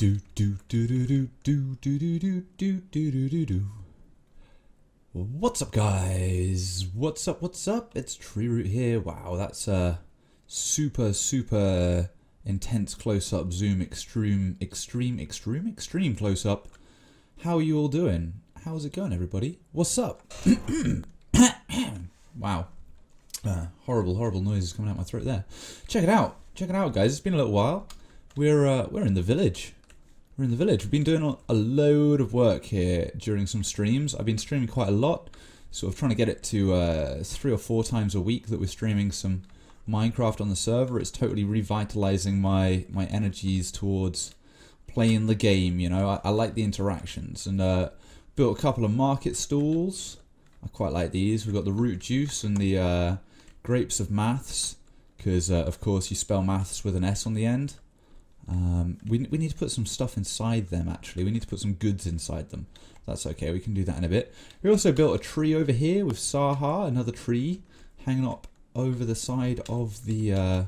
What's up, guys? What's up? It's Treeroot here. Wow, that's a super intense close-up zoom, extreme close-up. How are you all doing? How's it going, everybody? What's up? Wow. Horrible noises coming out my throat there. Check it out, guys. It's been a little while. We're in the village. We're in the village. We've been doing a load of work here during some streams. I've been streaming quite a lot, sort of trying to get it to 3 or 4 times a week that we're streaming some Minecraft on the server. It's totally revitalizing my energies towards playing the game. You know, I like the interactions, and built a couple of market stalls. I quite like these. We've got the root juice and the grapes of maths, because of course you spell maths with an S on the end. We need to put some stuff inside them, actually. We need to put some goods inside them. That's okay, we can do that in a bit. We also built a tree over here with Saha, another tree, hanging up over the side of the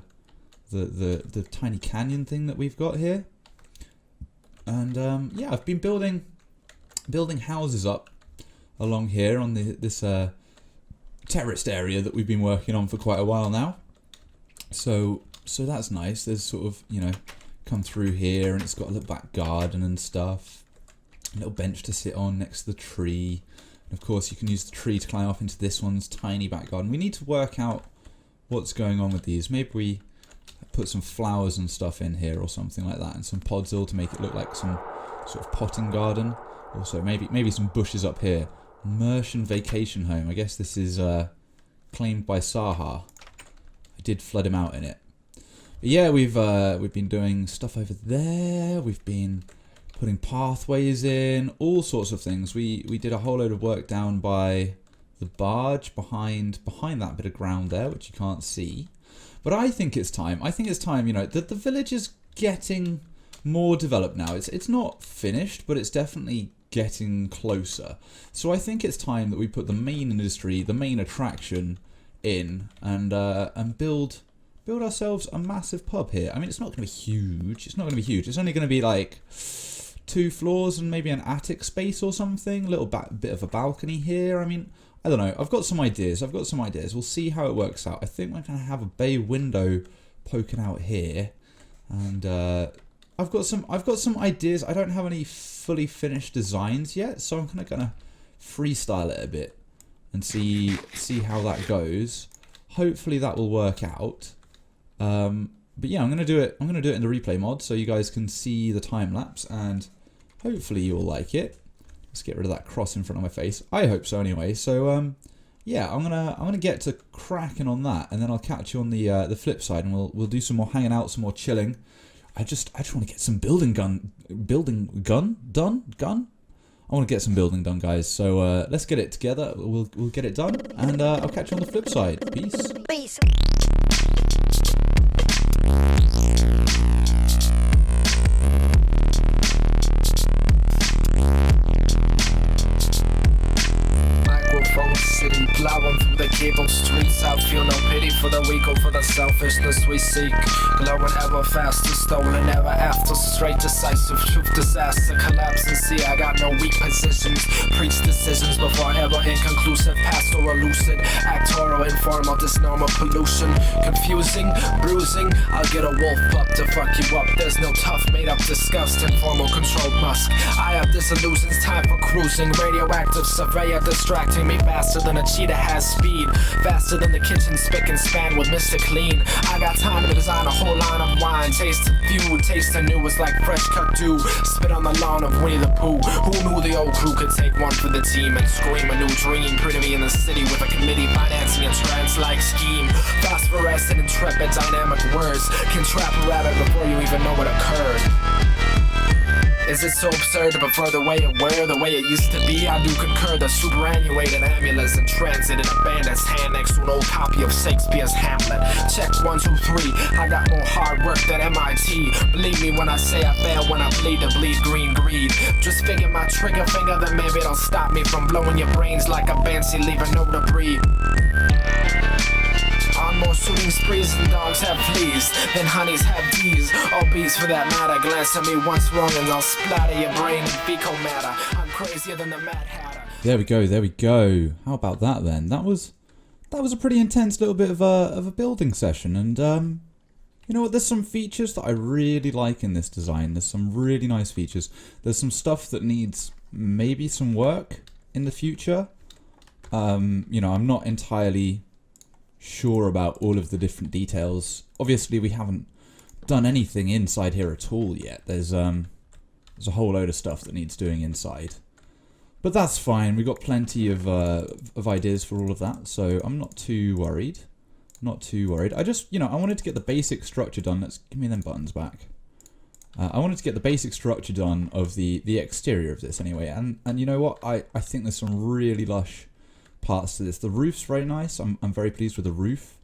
tiny canyon thing that we've got here. And yeah, I've been building houses up along here on this terraced area that we've been working on for quite a while now. So that's nice. There's sort of, you know, come through here, and it's got a little back garden and stuff, a little bench to sit on next to the tree, and of course you can use the tree to climb up into this one's tiny back garden. We need to work out what's going on with these. Maybe we put some flowers and stuff in here or something like that, and some podzol to make it look like some sort of potting garden. Also maybe some bushes up here. Mershon Vacation Home. I guess this is claimed by Saha. I did flood him out in it. But yeah, we've been doing stuff over there. We've been putting pathways in, all sorts of things. We did a whole load of work down by the barge behind that bit of ground there, which you can't see. But I think it's time. You know, that the village is getting more developed now. It's not finished, but it's definitely getting closer. So I think it's time that we put the main industry, the main attraction in, and build ourselves a massive pub here. I mean, it's not going to be huge. It's only going to be like 2 floors and maybe an attic space or something. A little bit of a balcony here. I mean, I don't know. I've got some ideas. We'll see how it works out. I think we're going to have a bay window poking out here, and I've got some ideas. I don't have any fully finished designs yet, so I'm kind of gonna freestyle it a bit and see how that goes. Hopefully that will work out. But yeah, I'm gonna do it in the replay mod so you guys can see the time lapse, and hopefully you'll like it. Let's get rid of that cross in front of my face. I hope so anyway. So yeah, I'm gonna get to cracking on that, and then I'll catch you on the flip side, and we'll do some more hanging out, some more chilling. I just want to get some building done. I want to get some building done, guys. So let's get it together. We'll get it done, and I'll catch you on the flip side. Peace. Plowing through the cable streets, I feel no pity for the weak or for the selfishness we seek. Glowing ever faster, stolen ever after, straight decisive truth, disaster, collapse and see. I got no weak positions, preach decisions before ever inconclusive, pastoral, lucid, actoral, informal, disnormal pollution, confusing, bruising. I'll get a wolf pup to fuck you up. There's no tough, made up disgust, informal, controlled musk. I have disillusions, time for cruising, radioactive surveyor distracting me faster than a cheetah has speed, faster than the kitchen spick and span with Mr. Clean. I got time to design a whole line of wine, taste of few, taste of new is like fresh cut dew, spit on the lawn of Winnie the Pooh. Who knew the old crew could take one for the team and scream a new dream? Pretty me in the city with a committee financing a trance-like scheme, phosphorescent, intrepid, dynamic words can trap a rabbit before you even know what occurred. Is it so absurd to prefer the way it were, the way it used to be? I do concur. The superannuated ambulance in transit in a bandit's hand next to an old copy of Shakespeare's Hamlet. Check 1, 2, 3. I got more hard work than MIT. Believe me when I say I fail when I bleed to bleed green greed. Just figure my trigger finger, then maybe it'll stop me from blowing your brains like a Banshee, leaving no debris. On more shooting sprees than dogs have fleas, then honeys have bees, all bees for that matter. Glance at me once wrong and I'll splatter your brain in fecal matter. I'm crazier than the Mad Hatter. There we go, there we go. How about that then? That was a pretty intense little bit of a building session, and you know what, there's some features that I really like in this design. There's some really nice features. There's some stuff that needs maybe some work in the future. You know, I'm not entirely sure about all of the different details. Obviously, we haven't done anything inside here at all yet. There's a whole load of stuff that needs doing inside. But that's fine. We've got plenty of ideas for all of that, so I'm not too worried. Not too worried. I just, you know, I wanted to get the basic structure done. Let's give me them buttons back. I wanted to get the basic structure done of the exterior of this anyway. And you know what? I think there's some really lush parts to this. The roof's very nice. I'm very pleased with the roof.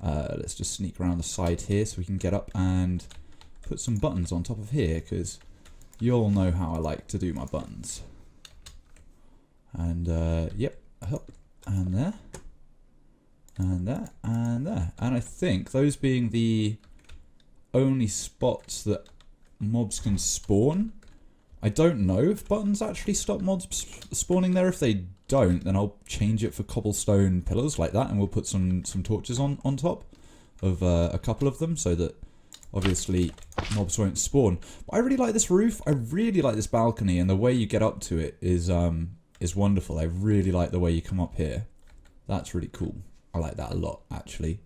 Let's just sneak around the side here so we can get up and put some buttons on top of here, because you all know how I like to do my buttons. And yep, and there. And there, and there. And I think those being the only spots that mobs can spawn. I don't know if buttons actually stop mobs spawning there. If they don't, then I'll change it for cobblestone pillars like that, and we'll put some torches on top of a couple of them, so that obviously mobs won't spawn. But I really like this roof. I really like this balcony, and the way you get up to it is wonderful. I really like the way you come up here. That's really cool. I like that a lot, actually.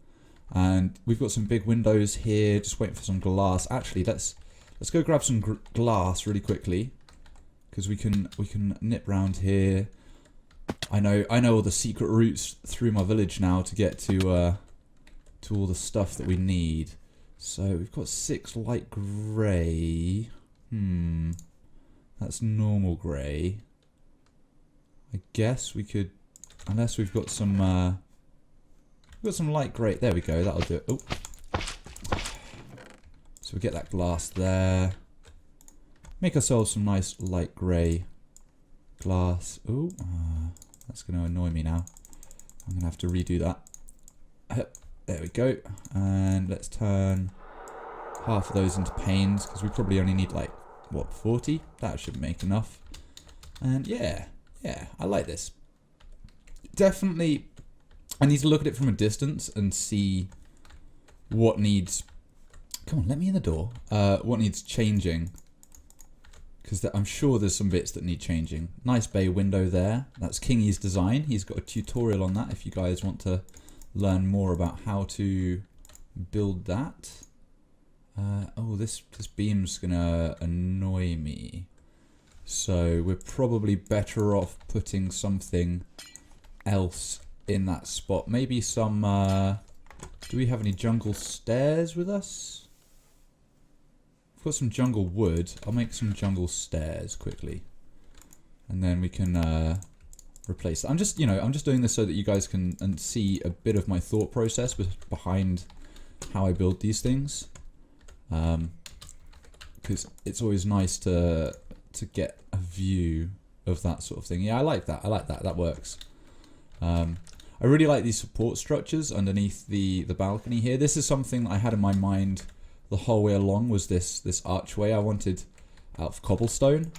And we've got some big windows here. Just waiting for some glass. Actually, let's go grab some glass really quickly, because we can nip round here. I know all the secret routes through my village now to get to all the stuff that we need. So we've got 6 light grey. That's normal grey. I guess we could, unless we've got some light grey. There we go. That'll do it. Oh. So we get that glass there. Make ourselves some nice light grey glass. Oh, that's going to annoy me now. I'm going to have to redo that. There we go. And let's turn half of those into panes, because we probably only need like, what, 40? That should make enough. And yeah, I like this. Definitely, I need to look at it from a distance and see what needs... Come on, let me in the door. What needs changing. Because I'm sure there's some bits that need changing. Nice bay window there. That's Kingy's design. He's got a tutorial on that if you guys want to learn more about how to build that. Oh, this beam's going to annoy me. So we're probably better off putting something else in that spot. Maybe some... do we have any jungle stairs with us? We've got some jungle wood. I'll make some jungle stairs quickly, and then we can replace that. I'm just doing this so that you guys can see a bit of my thought process behind how I build these things, because it's always nice to get a view of that sort of thing. Yeah, I like that. That works. I really like these support structures underneath the balcony here. This is something that I had in my mind the whole way along, was this archway I wanted out of cobblestone.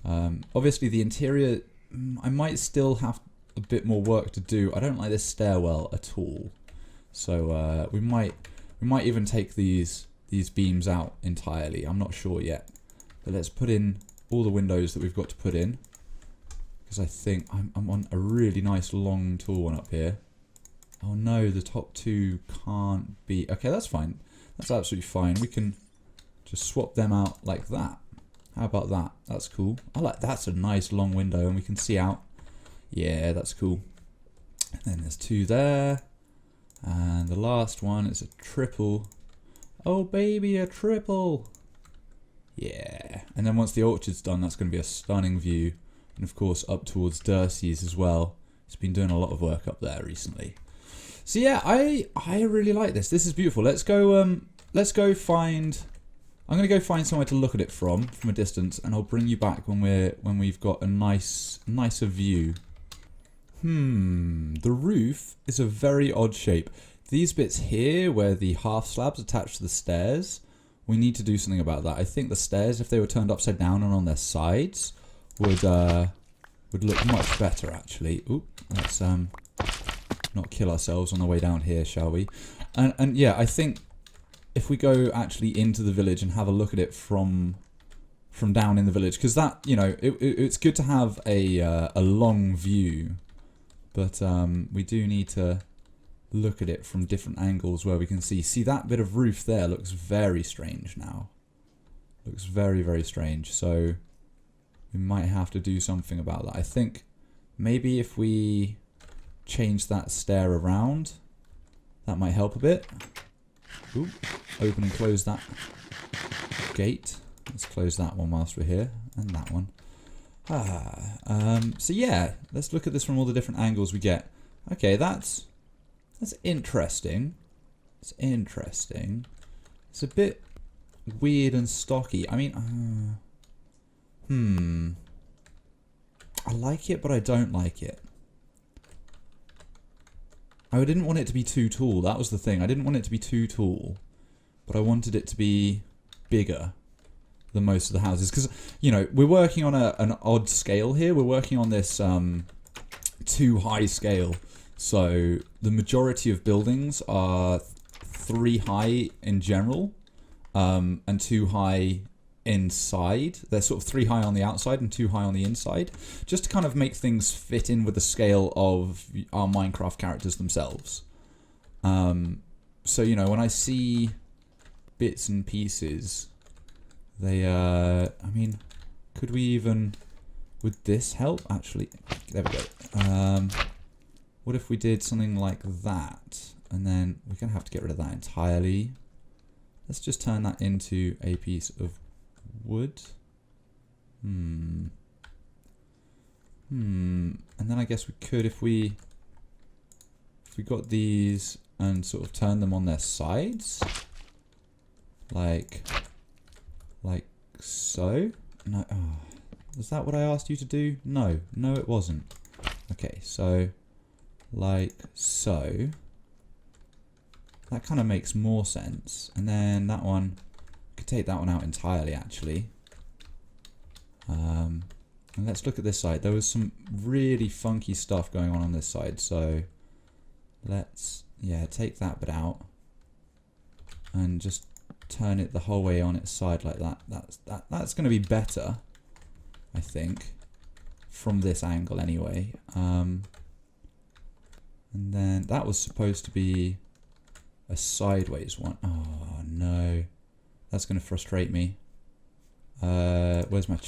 Obviously the interior, I might still have a bit more work to do. I don't like this stairwell at all. So we might even take these beams out entirely. I'm not sure yet. But let's put in all the windows that we've got to put in, because I think I'm on a really nice long tall one up here. Oh no, the top 2 can't be... Okay, that's fine. That's absolutely fine. We can just swap them out like that. How about that? That's cool. I like that's a nice long window, and we can see out. Yeah, that's cool. And then there's 2 there. And the last one is a triple. Oh baby, a triple. Yeah. And then once the orchard's done, that's going to be a stunning view. And of course up towards Dursee's as well. It's been doing a lot of work up there recently. So yeah, I really like this. This is beautiful. Let's go find... I'm going to go find somewhere to look at it from a distance, and I'll bring you back when we've got a nicer view. The roof is a very odd shape. these bits here where the half slabs attach to the stairs, we need to do something about that. I think the stairs, if they were turned upside down and on their sides, would look much better actually. Oop, let's not kill ourselves on the way down here, shall we? And yeah, I think if we go actually into the village and have a look at it from down in the village, because that, you know, it's good to have a long view, but we do need to look at it from different angles where we can see that bit of roof there looks very strange now. Looks very, very strange. So we might have to do something about that. I think maybe if we change that stair around, that might help a bit. Ooh, open and close that gate. Let's close that one whilst we're here, and that one. So yeah, let's look at this from all the different angles we get. Okay, that's interesting. It's interesting. It's a bit weird and stocky. I mean, I like it, but I don't like it. I didn't want it to be too tall. That was the thing. I didn't want it to be too tall, but I wanted it to be bigger than most of the houses. Because, you know, we're working on an odd scale here. We're working on this too high scale. So the majority of buildings are 3 high in general, and 2 high inside. They're sort of 3 high on the outside and 2 high on the inside, just to kind of make things fit in with the scale of our Minecraft characters themselves. So, you know, when I see bits and pieces, they, I mean, could we even, would this help? Actually, there we go. What if we did something like that? And then we're going to have to get rid of that entirely. Let's just turn that into a piece of wood. And then I guess we could, if we got these and sort of turn them on their sides, like so. No, was that what I asked you to do? No, it wasn't. Okay, so like so. That kind of makes more sense. And then that one, could take that one out entirely actually. And let's look at this side. There was some really funky stuff going on this side, so let's, yeah, take that bit out and just turn it the whole way on its side like that. That's going to be better, I think, from this angle anyway. And then that was supposed to be a sideways one. Oh no, that's going to frustrate me. Where's my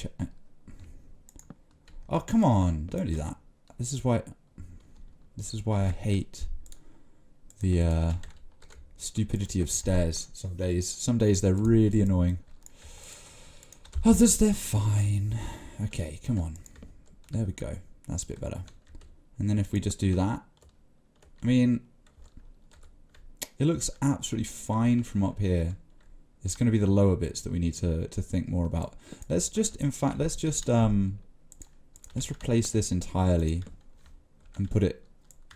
oh, come on, don't do that. This is why I hate the stupidity of stairs. Some days they're really annoying. Others they're fine. Okay, come on. There we go. That's a bit better. And then if we just do that, I mean, it looks absolutely fine from up here. It's going to be the lower bits that we need to think more about. Let's just, in fact, let's replace this entirely and put it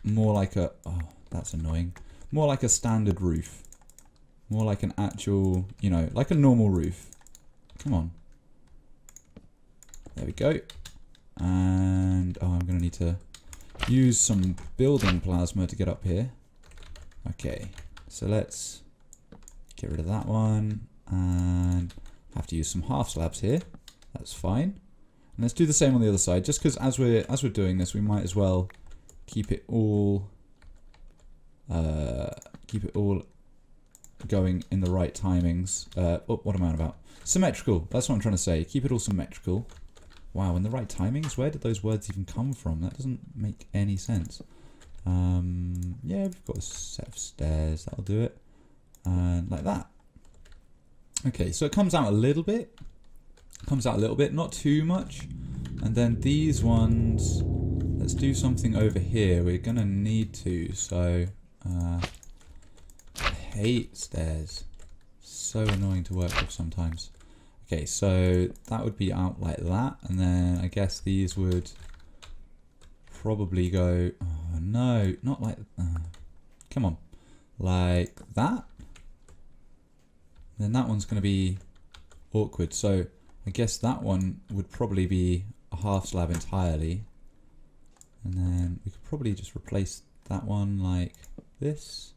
more like a, oh, that's annoying. More like a standard roof. More like an actual, you know, like a normal roof. Come on. There we go. And, oh, I'm going to need to use some building plasma to get up here. Okay, so let's get rid of that one and have to use some half slabs here. That's fine. And let's do the same on the other side, just because as we're doing this, we might as well keep it all going in the right timings. Oh, what am I on about? Symmetrical. That's what I'm trying to say. Keep it all symmetrical. Wow, in the right timings? Where did those words even come from? That doesn't make any sense. Yeah, we've got a set of stairs. That'll do it. And like that. Okay, so it comes out a little bit. Not too much. And then these ones, let's do something over here. We're gonna need to, so I hate stairs. So annoying to work with sometimes. Okay, so that would be out like that, and then I guess these would probably go, oh no, not like, come on. like that. Then that one's going to be awkward. So I guess that one would probably be a half slab entirely. And then we could probably just replace that one like this.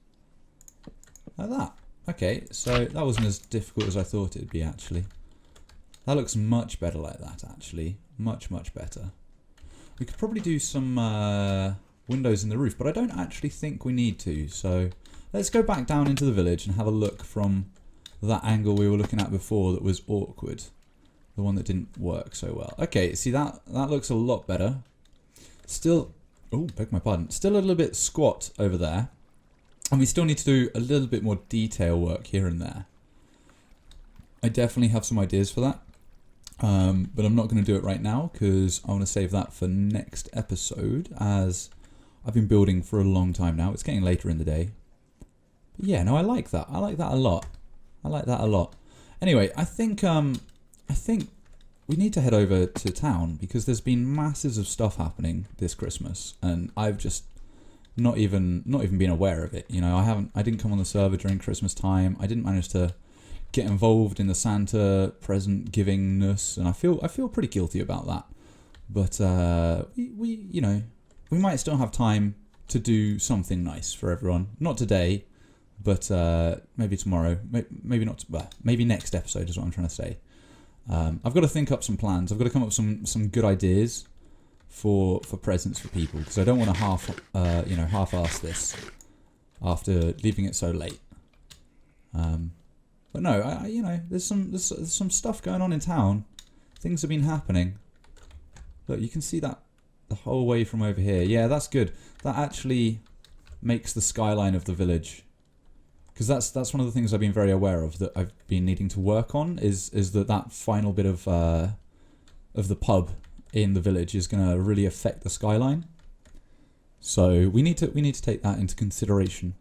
Like that. Okay, so that wasn't as difficult as I thought it'd be actually. That looks much better like that actually. Much, much better. We could probably do some windows in the roof, but I don't actually think we need to. So let's go back down into the village and have a look from that angle we were looking at before that was awkward. The one that didn't work so well. Okay, see that looks a lot better. Still, oh, beg my pardon. Still a little bit squat over there. And we still need to do a little bit more detail work here and there. I definitely have some ideas for that. But I'm not going to do it right now because I want to save that for next episode, as I've been building for a long time now. It's getting later in the day. But yeah, no, I like that. I like that a lot. I like that a lot. Anyway, I think we need to head over to town because there's been masses of stuff happening this Christmas, and I've just not even been aware of it. You know, I didn't come on the server during Christmas time. I didn't manage to get involved in the Santa present givingness, and I feel pretty guilty about that. But we you know, we might still have time to do something nice for everyone. Not today, but maybe tomorrow. Maybe not. Maybe next episode is what I'm trying to say. I've got to think up some plans. I've got to come up with some good ideas for presents for people, because I don't want to half-ass this after leaving it so late. But no, you know, there's some stuff going on in town. Things have been happening. Look, you can see that the whole way from over here. Yeah, that's good. That actually makes the skyline of the village. Because that's one of the things I've been very aware of that I've been needing to work on is that final bit of the pub in the village is going to really affect the skyline. So we need to take that into consideration.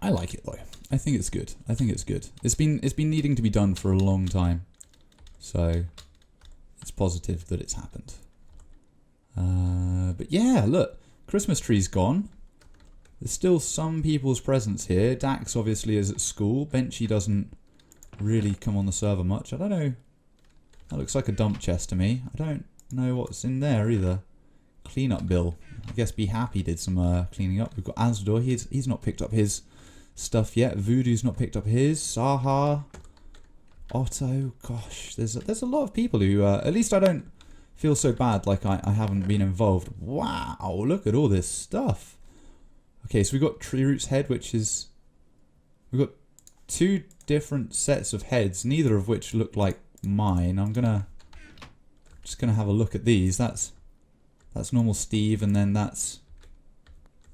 I like it though. I think it's good. I think it's good. It's been needing to be done for a long time. So it's positive that it's happened. But yeah, look, Christmas tree's gone. There's still some people's presents here. Dax obviously is at school. Benchy doesn't really come on the server much. I don't know. That looks like a dump chest to me. I don't know what's in there either. Cleanup bill. I guess Be Happy did some cleaning up. We've got Asdor. He's not picked up his stuff yet. Voodoo's not picked up his. Saha. Otto. Gosh, there's a lot of people who, at least I don't feel so bad like I haven't been involved. Wow, look at all this stuff. Okay, so we've got Tree Root's head, which is... We've got two different sets of heads, neither of which look like mine. I'm just gonna have a look at these. That's normal Steve, and then that's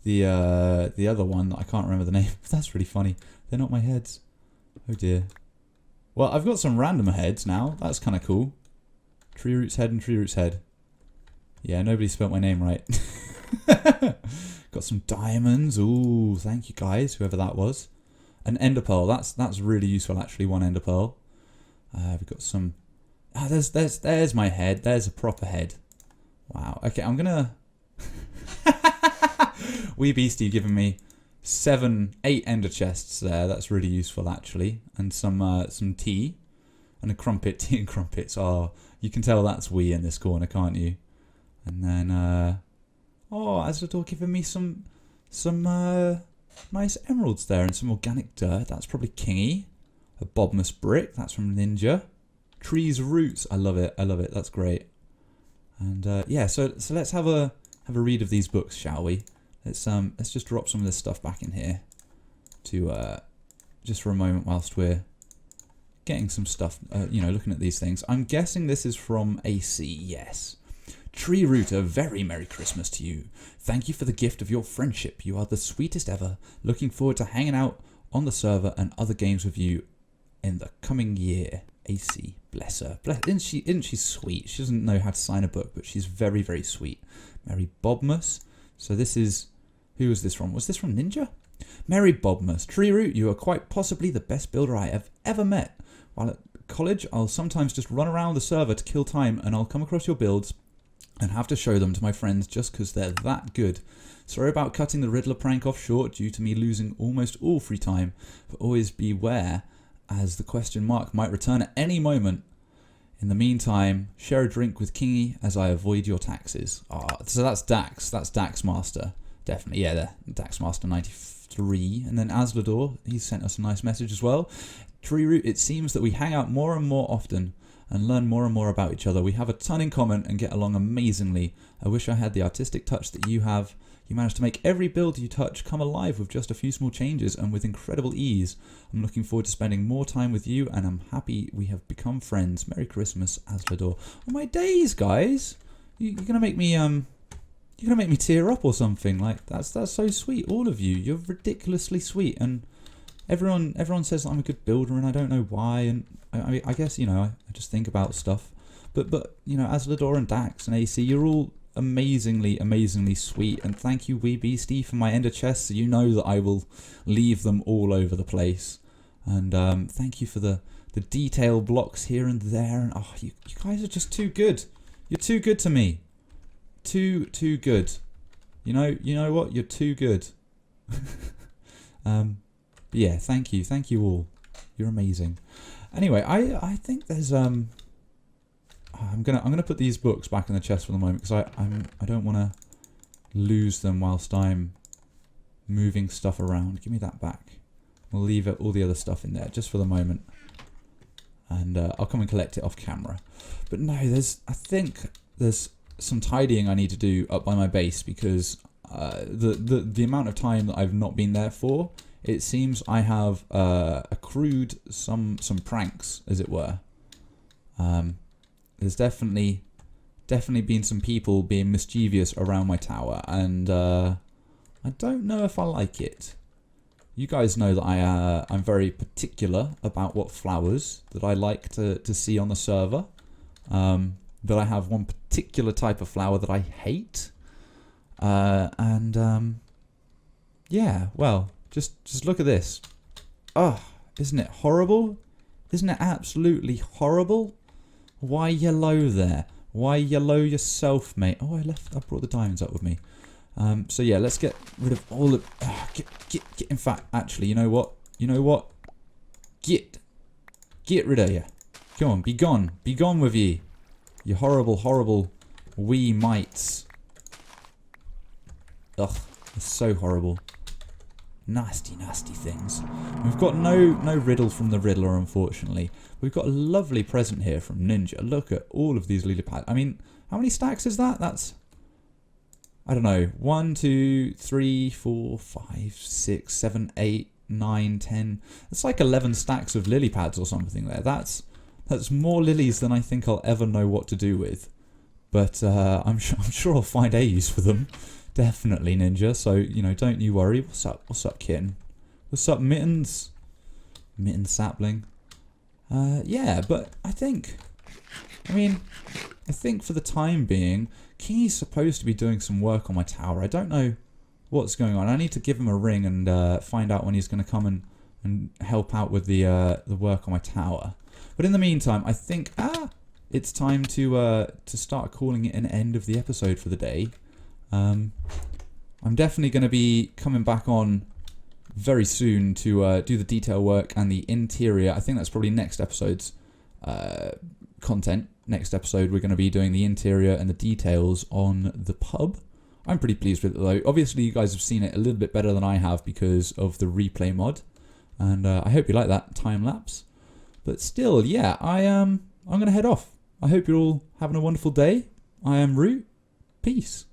the other one that I can't remember the name. That's really funny. They're not my heads. Oh dear. Well, I've got some random heads now. That's kind of cool. Tree Root's head and Tree Root's head. Yeah, nobody spelt my name right. Got some diamonds. Ooh, thank you guys, whoever that was. An ender pearl. That's really useful actually. One ender pearl. We've got some. Ah, there's my head. There's a proper head. Wow. Okay, I'm gonna. Wee Beastie giving me 8 ender chests there. That's really useful actually, and some tea, and a crumpet. Tea and crumpets. Oh, you can tell that's Wee in this corner, can't you? And then oh, Azador giving me some nice emeralds there, and some organic dirt. That's probably Kingy. A Bobmus brick. That's from Ninja. Trees Roots. I love it. I love it. That's great. And yeah, so let's have a read of these books, shall we? Let's just drop some of this stuff back in here to just for a moment whilst we're getting some stuff. You know, looking at these things. I'm guessing this is from AC. Yes. Tree Root, a very Merry Christmas to you. Thank you for the gift of your friendship. You are the sweetest ever. Looking forward to hanging out on the server and other games with you in the coming year. AC, bless her. Isn't she sweet? She doesn't know how to sign a book, but she's very, very sweet. Mary Bobmus. So this is... Who was this from? Was this from Ninja? Mary Bobmus. Tree Root, you are quite possibly the best builder I have ever met. While at college, I'll sometimes just run around the server to kill time, and I'll come across your builds and have to show them to my friends just because they're that good. Sorry about cutting the Riddler prank off short due to me losing almost all free time, but always beware as the question mark might return at any moment. In the meantime, share a drink with Kingy as I avoid your taxes. So that's Dax. That's Dax Master. Definitely, yeah, there. Dax Master 93. And then Aslador, he sent us a nice message as well. Treeroot, it seems that we hang out more and more often and learn more and more about each other. We have a ton in common and get along amazingly. I wish I had the artistic touch that you have. You managed to make every build you touch come alive with just a few small changes and with incredible ease. I'm looking forward to spending more time with you, and I'm happy we have become friends. Merry Christmas, Aslador. Oh my days, guys! You're gonna make me tear up or something. Like that's so sweet, all of you. You're ridiculously sweet, and everyone says that I'm a good builder, and I don't know why. And I guess I just think about stuff. But Aslador and Dax and AC, you're all amazingly sweet, and thank you Wee Beastie for my ender chests. So you know that I will leave them all over the place, and thank you for the detail blocks here and there. And you guys are just too good. You're too good to me. Too good. You know what? You're too good. But yeah, thank you all. You're amazing. Anyway, I think there's I'm gonna put these books back in the chest for the moment because I don't want to lose them whilst I'm moving stuff around. Give me that back. We'll leave all the other stuff in there just for the moment, and I'll come and collect it off camera. But no, I think there's some tidying I need to do up by my base because the amount of time that I've not been there for, it seems I have accrued some pranks, as it were. There's definitely been some people being mischievous around my tower, and I don't know if I like it. You guys know that I'm very particular about what flowers that I like to see on the server. That I have one particular type of flower that I hate, and yeah, well, just look at this. Isn't it horrible? Isn't it absolutely horrible? Why yellow there? Why yellow yourself, mate? Oh, I brought the diamonds up with me. So yeah, let's get rid of all the. Get. In fact, actually, you know what? Get rid of you. Come on, be gone with ye. You horrible wee mites. Ugh, it's so horrible. Nasty things. We've got no riddle from the Riddler, unfortunately. We've got a lovely present here from Ninja. Look at all of these lily pads. I mean, how many stacks is that? That's, I don't know, 1, 2, 3, 4, 5, 6, 7, 8, 9, 10. It's like 11 stacks of lily pads or something there. That's more lilies than I think I'll ever know what to do with. But I'm sure I'll find a use for them. Definitely, Ninja. So, don't you worry. What's up, kitten? What's up, Mittens? Mitten sapling. Yeah, but I think for the time being, Kingy's supposed to be doing some work on my tower. I don't know what's going on. I need to give him a ring and find out when he's going to come and help out with the work on my tower. But in the meantime, I think it's time to start calling it an end of the episode for the day. I'm definitely going to be coming back on very soon to do the detail work and the interior. I think that's probably next episode's content. Next episode, we're going to be doing the interior and the details on the pub. I'm pretty pleased with it, though. Obviously, you guys have seen it a little bit better than I have because of the replay mod, and I hope you like that time lapse. But still, yeah, I'm going to head off. I hope you're all having a wonderful day. I am Root. Peace.